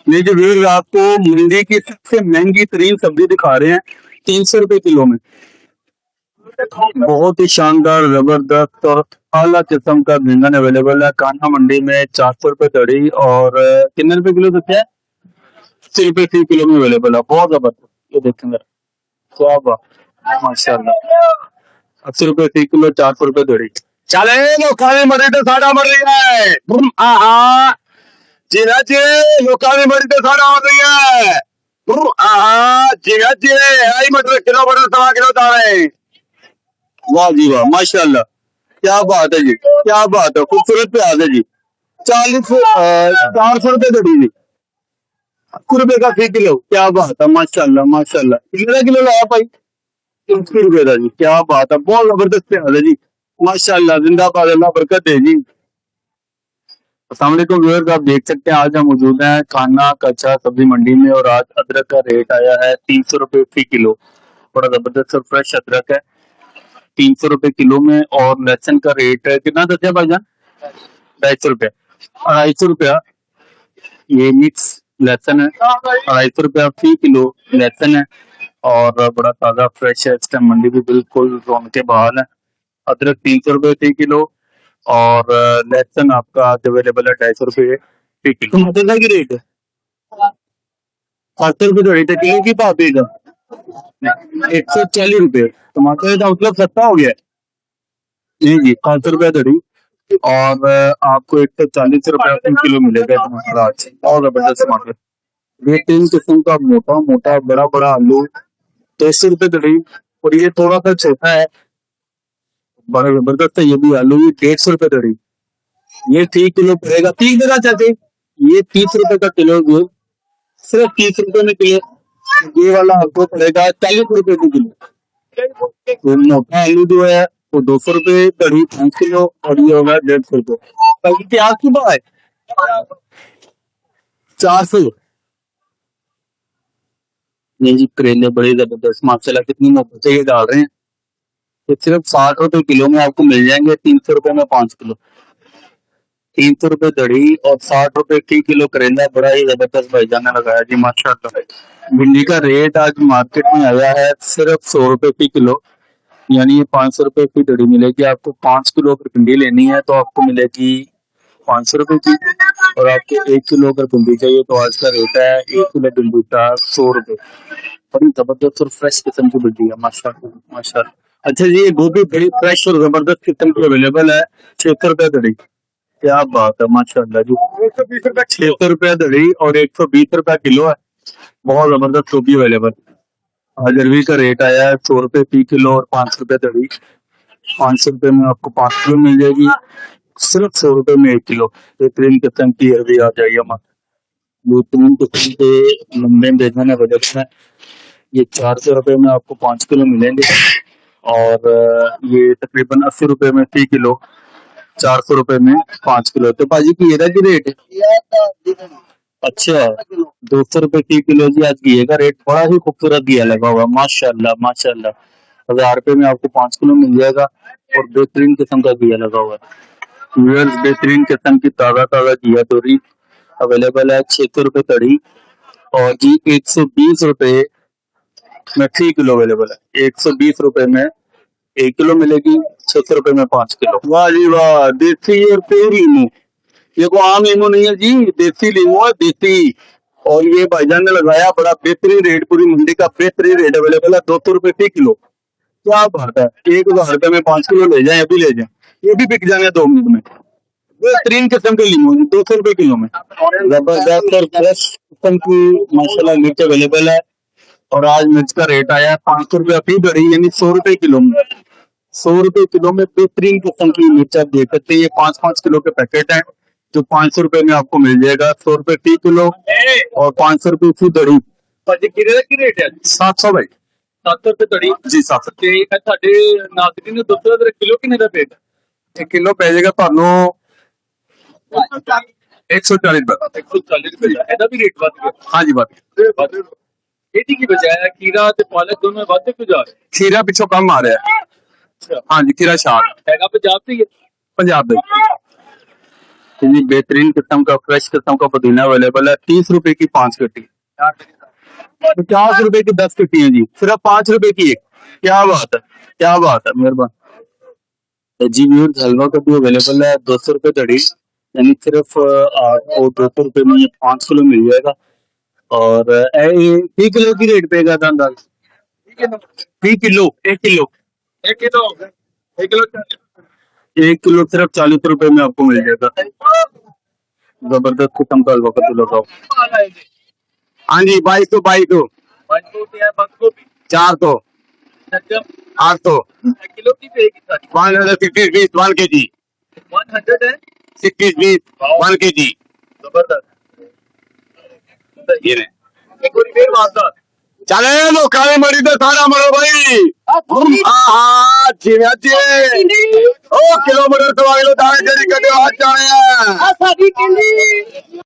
ये जो व्यूअर्स आपको मंडी की सबसे महंगी तरीन सब्जी दिखा रहे हैं 300 रुपए किलो में। बहुत ही शानदार जबरदस्त और आला किस्म का बैंगन अवेलेबल है कान्हा मंडी में। 400 रुपए दड़ी और कितने रुपए किलो देते हैं? 80 रुपए 3 किलो में अवेलेबल है। बहुत जबरदस्त, ये देखेंगे क्या बात माशाल्लाह। 80 रुपए 3 किलो 400 रुपए दड़ी। चले लोकां दी मंडी ते साडा मर रही है। आहा जी ना जी, लोकां दी मंडी ते साडा मर रही है। आहा जी ना जी, आई मटर किलो मटर 1.25 किलो दालें। वाह जी वाह माशाल्लाह, क्या बात है जी, क्या बात है, खूबसूरत प्याज है जी। 400 रुपए दड़ी जी, 80 रुपए का 3 किलो। क्या बात है माशाल्लाह माशाल्लाह। कितने किलो लाया भाई? 80 रुपए का जी, क्या बात है, बहुत जबरदस्त प्याज है जी माशाल्लाह। जिंदाबाद, अल्लाह बरकत दे जी। अस्सलाम वालेकुम व्यूअर्स, आप देख सकते हैं आज हम मौजूद हैं खाना कच्चा सब्जी मंडी में और आज अदरक का रेट आया है 300 रुपए फी किलो। बड़ा जबरदस्त और फ्रेश अदरक है 300 रुपए किलो में। और लहसुन का रेट है कितना देते हैं भाईजान? 250 रुपया, 250 रुपया ये मिक्स लहसुन है। 250 रुपया फी किलो लहसुन है और बड़ा ताजा फ्रेश है। इस टाइम मंडी भी बिल्कुल रौनक बहाल है। अदरक 300 रुपए फी किलो और लहसुन आपका आज अवेलेबल है 250 रुपए फी किलो। टमाटर का क्या रेट है? 70 रुपए रेट है किलो की भाव देगा 140 रुपए। टमाटर का मतलब सस्ता हो गया है। नहीं जी, 500 रुपया दड़ी और आपको 140 रुपया किलो मिलेगा टमाटर आज। और जबरदस्त टमाटर ये 3 किस्म का मोटा मोटा बड़ा बड़ा आलू 200 रुपए दड़ी और ये थोड़ा सा छोटा है बड़ा जबरदस्त है। ये भी आलू भी 150 रुपए दड़ी। ये 3 किलो पड़ेगा 30 देना चाहते, ये 30 रुपए का किलो, ये सिर्फ 30 रुपए में किलो। ये वाला आपको पड़ेगा 40 रुपए की किलो। तो मोटा आलू जो है वो 200 रुपए दड़ी 5 किलो और ये होगा 150 रुपए। बाकी प्याज की भाव है 400। ये जी करेले बड़े जबरदस्त माशाल्लाह, कितनी मोहब्बत से ये डाल रहे हैं। ये सिर्फ 60 रुपए किलो में आपको मिल जाएंगे। 300 रुपए में 5 किलो, 300 रुपए दड़ी और 60 रुपए फी किलो करेला। बड़ा ही जबरदस्त भाईजान ने लगाया जी माशाल्लाह। भिंडी का रेट आज मार्केट में आया है सिर्फ 100 रुपए फी किलो, यानी ये 500 रुपए फी दड़ी मिलेगी आपको। 5 किलो अगर भिंडी लेनी है तो आपको मिलेगी 500 रुपए की और आपको 1 किलो अगर भिंडी चाहिए तो आज का रेट है 1 किलो भिंडी का 100 रुपए। बड़ी जबरदस्त और फ्रेश किस्म की भिंडी है माशाल्लाह माशाल्लाह। अच्छा जी, ये गोभी बड़ी फ्रेश और जबरदस्त किस्म की अवेलेबल है 76 रुपए दड़ी। क्या बात है माशाल्लाह जी, 76 रुपया दड़ी और 120 रुपया किलो है। बहुत जबरदस्त गोभी अवेलेबल। आज अरवी का रेट आया है 100 रुपए फी किलो और 5 रुपए दड़ी। 500 रुपए में आपको 5 किलो मिल जाएगी, सिर्फ 100 रुपए में 1 किलो। बेहतरीन किस्म की अरवी आ जाएगी हमारे। बेहतरीन किस्म के लंबे बेचने बजट में ये 400 रुपए में आपको 5 किलो मिलेंगे और ये तकरीबन 80 रुपए में फी किलो, 400 रुपए में 5 किलो। तो भाजी की की रेट है अच्छा 200 रुपए फी किलो जी। आज घी का रेट बड़ा ही खूबसूरत घी लगा हुआ माशाल्लाह माशाल्लाह। 1000 रुपए में आपको 5 किलो मिल जाएगा और बेहतरीन किस्म का घी लगा हुआ है। बेहतरीन किस्म की ताजा ताजा घिया तोरी अवेलेबल है 600 रुपए तड़ी और जी 120 रुपए में 3 किलो अवेलेबल है। 120 रुपए में 1 किलो मिलेगी, 600 रुपए में 5 किलो। वाह जी वाह, देसी और प्योर लीमू। ये को आम लीमू नहीं है जी, देसी लीमू है देसी। और ये भाईजान ने लगाया बड़ा बेहतरीन रेट, पूरी मंडी का बेहतरीन रेट अवेलेबल है 200 रुपए फी किलो। क्या बात है, 1000 रुपए में 5 किलो ले जाए, अभी ले जाए, ये भी बिक जाएंगे 2 मिनट में। बेहतरीन किस्म के लीमू 200 रुपए किलो में। जबरदस्त और फ्रेश किस्म की माशाल्लाह मिर्च अवेलेबल है और आज मिर्च का रेट आया है 500 रुपया फी दड़ी, यानी 100 रुपए किलो में। 100 रुपए किलो में बेहतरीन किस्म की मिर्च आप देख सकते हैं। ये 5-5 किलो के पैकेट है जो 500 रुपए में आपको मिल जाएगा। 100 रुपए फी किलो और 500 रुपए फी दड़ी। की रेट है 700 भाई, 700 रुपए दड़ी जी 700। नाजरीन ने दुੱਧ ਦਾ किलो किन्ने ਦਾ पेट? किलो पै जाएगा ਤੁਹਾਨੂੰ 140 रुपए। 140 रुपए ਇਹਦਾ ਵੀ ਰੇਟ ਵੱਧ ਗਿਆ। हाँ जी ਵੱਧ। ਇਹਦੀ ਕੀ ਵਜ੍ਹਾ ਹੈ? ਖੀਰਾ ਤੇ ਪਾਲਕ ਦੋਨੋਂ ਵੱਧ ਕਿਉਂ ਜਾ ਰਹੇ? ਖੀਰਾ ਪਿੱਛੋਂ ਕਮ ਆ ਰਿਹਾ ਹੈ। हाँ जी, खीरा शाग हैगा पंजाब से, पंजाब इतनी बेहतरीन किस्म का फ्रेश किस्म का पुदीना अवेलेबल है। 30 रुपए की 5 कट्टी, 50 रुपए की 10 कट्टी है जी, सिर्फ 5 रुपए की एक। क्या बात है, क्या बात है, मेहरबान जी। व्यूअर्स हलवा कद्दू अवेलेबल है 200 रुपए दड़ी, यानी सिर्फ आपको 200 रुपए में ये 5 किलो मिल जाएगा। और 3 किलो की रेट पेगा था अंदाज, 3 किलो, 1 किलो, 1 किलो, 1 किलो सिर्फ 40 रुपए में आपको मिल जाएगा। जबरदस्त किस्म का हलवा कद्दू लगाओ। हाँ जी, 2200, 400, 800, 160 1 kg, 160 1 kg। ये ने चले लोका ने मरी तो सारा मरो भाई। हाँ जी जी, ओ किलोमीटर तो आगे लो दाने तेरी कदे हाथ जाने हैं।